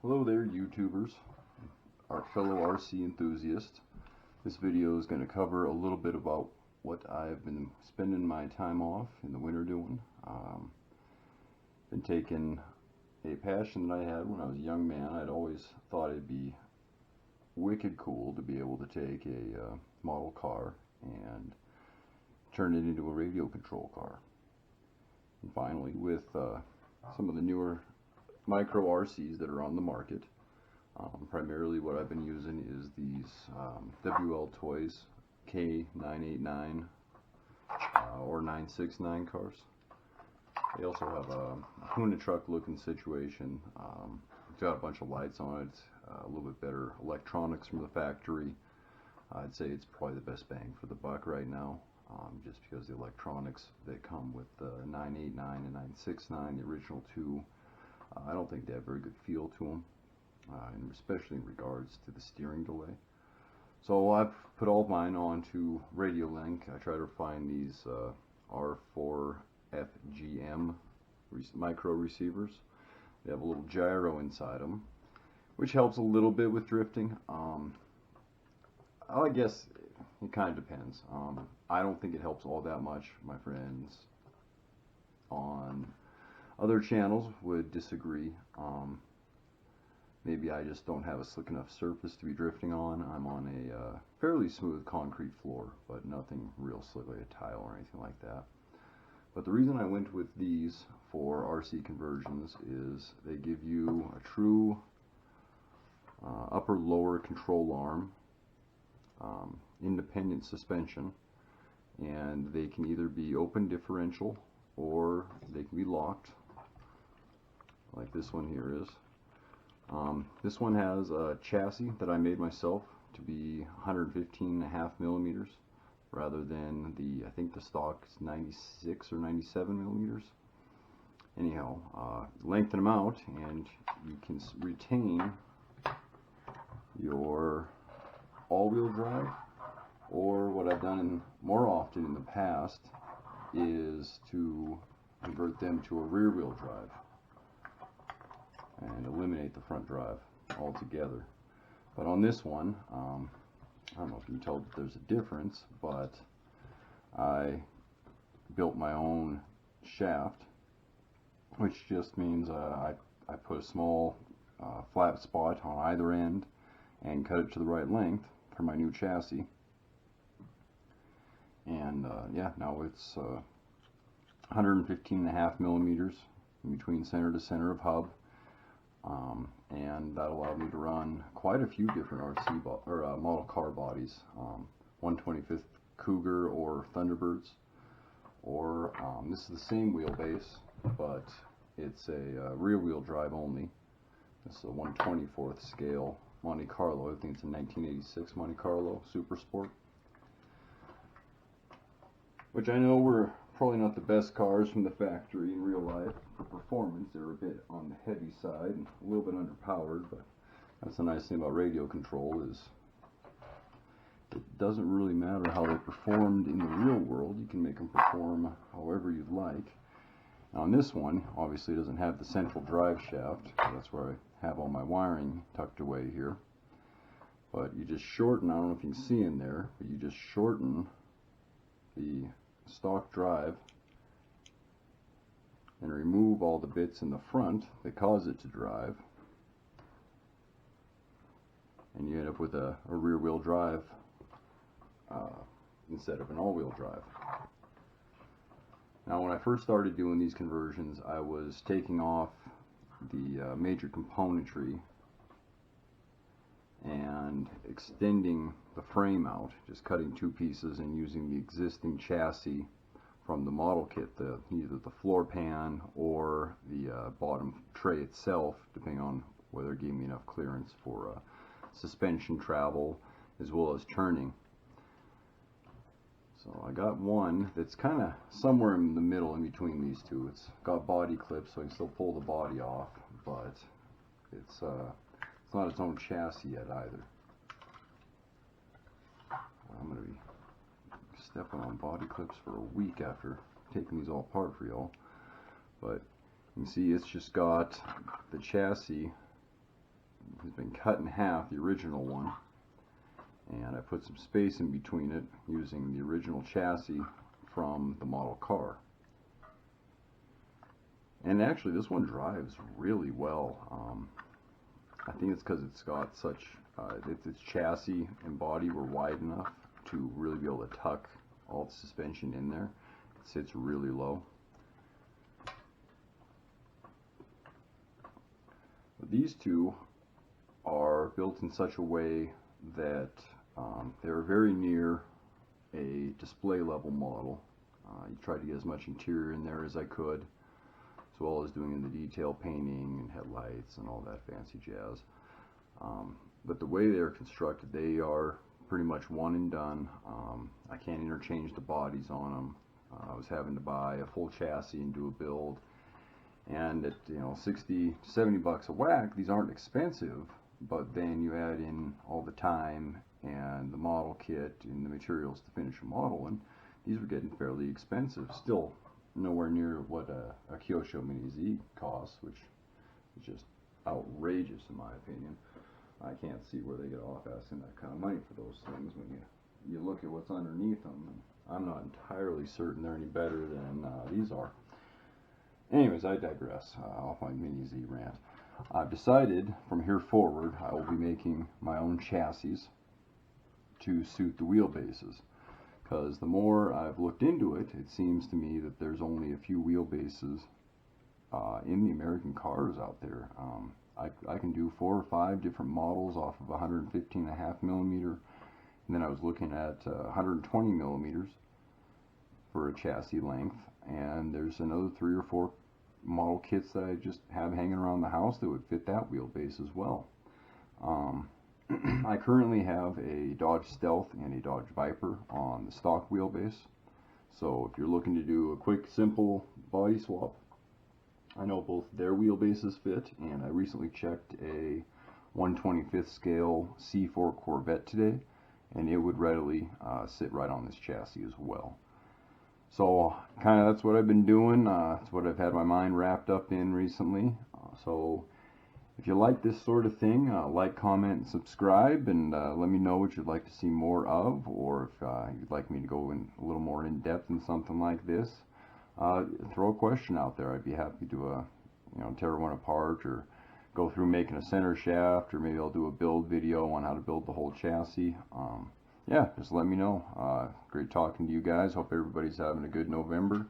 Hello there, YouTubers, our fellow RC enthusiasts. This video is going to cover a little bit about what I've been spending my time off in the winter doing. Been taking a passion that I had when I was a young man. I'd always thought it'd be wicked cool to be able to take a model car and turn it into a radio control car. And finally, with some of the newer micro RCs that are on the market, primarily what I've been using is these Wltoys k989 or 969 cars. They also have a Huna truck looking situation. It's got a bunch of lights on it, a little bit better electronics from the factory. I'd say it's probably the best bang for the buck right now, just because the electronics that come with the 989 and 969, the original two, I don't think they have very good feel to them, and especially in regards to the steering delay. So I've put all of mine onto Radio Link. I try to find these R4 FGM micro receivers. They have a little gyro inside them, which helps a little bit with drifting. I guess it kind of depends. I don't think it helps all that much. My friends on other channels would disagree. Maybe I just don't have a slick enough surface to be drifting on. I'm on a fairly smooth concrete floor, but nothing real slick like a tile or anything like that. But the reason I went with these for RC conversions is they give you a true upper-lower control arm, independent suspension, and they can either be open differential or they can be locked, like this one here is. This one has a chassis that I made myself to be 115.5 millimeters rather than I think the stock is 96 or 97 millimeters. Anyhow, lengthen them out and you can retain your all-wheel drive, or what I've done more often in the past is to convert them to a rear-wheel drive and eliminate the front drive altogether. But on this one, I don't know if you can tell that there's a difference, but I built my own shaft, which just means I put a small flat spot on either end and cut it to the right length for my new chassis. And yeah, now it's 115.5 millimeters in between center to center of hub. And that allowed me to run quite a few different model car bodies, 125th Cougar or Thunderbirds, or this is the same wheelbase, but it's a rear wheel drive only. This is a 1/24th scale Monte Carlo. I think it's a 1986 Monte Carlo Super Sport, which I know were probably not the best cars from the factory in real life. For performance, they're a bit on the heavy side and a little bit underpowered, but that's the nice thing about radio control is it doesn't really matter how they performed in the real world. You can make them perform however you'd like. Now on this one, obviously it doesn't have the central drive shaft. That's where I have all my wiring tucked away here. But you just shorten, I don't know if you can see in there, but you just shorten the stock drive and remove all the bits in the front that cause it to drive, and you end up with a rear wheel drive instead of an all-wheel drive. Now when I first started doing these conversions, I was taking off the major componentry and extending the frame out, just cutting two pieces and using the existing chassis from the model kit, either the floor pan or the bottom tray itself, depending on whether it gave me enough clearance for suspension travel as well as turning. So I got one that's kind of somewhere in the middle in between these two. It's got body clips, so I can still pull the body off, but it's not its own chassis yet either. I'm going to be stepping on body clips for a week after taking these all apart for y'all. But you can see it's just got the chassis has been cut in half, the original one, and I put some space in between it using the original chassis from the model car. And actually this one drives really well. I think it's because it's got such, its chassis and body were wide enough to really be able to tuck all the suspension in there. It sits really low. But these two are built in such a way that they're very near a display level model. You tried to get as much interior in there as I could, as well as doing the detail painting and headlights and all that fancy jazz. But the way they're constructed, they are pretty much one and done. I can't interchange the bodies on them. I was having to buy a full chassis and do a build, and at 60 to 70 bucks a whack, these aren't expensive, but then you add in all the time and the model kit and the materials to finish a model, and these were getting fairly expensive. Still nowhere near what a Kyosho Mini Z costs, which is just outrageous in my opinion. I can't see where they get off asking that kind of money for those things when you look at what's underneath them. And I'm not entirely certain they're any better than these are. Anyways, I digress. Off my Mini Z rant. I've decided from here forward I will be making my own chassis to suit the wheelbases, because the more I've looked into it, it seems to me that there's only a few wheelbases in the American cars out there. I can do 4 or 5 different models off of 115.5 millimeter, and then I was looking at 120 millimeters for a chassis length, and there's another 3 or 4 model kits that I just have hanging around the house that would fit that wheelbase as well. I currently have a Dodge Stealth and a Dodge Viper on the stock wheelbase, so if you're looking to do a quick, simple body swap, I know both their wheelbases fit, and I recently checked a 1/25th scale C4 Corvette today, and it would readily sit right on this chassis as well. So kind of that's what I've been doing. That's what I've had my mind wrapped up in recently. So if you like this sort of thing, like, comment, and subscribe, and let me know what you'd like to see more of, or if you'd like me to go in a little more in depth in something like this. Throw a question out there. I'd be happy to tear one apart, or go through making a center shaft, or maybe I'll do a build video on how to build the whole chassis. Yeah, just let me know. Great talking to you guys. Hope everybody's having a good November.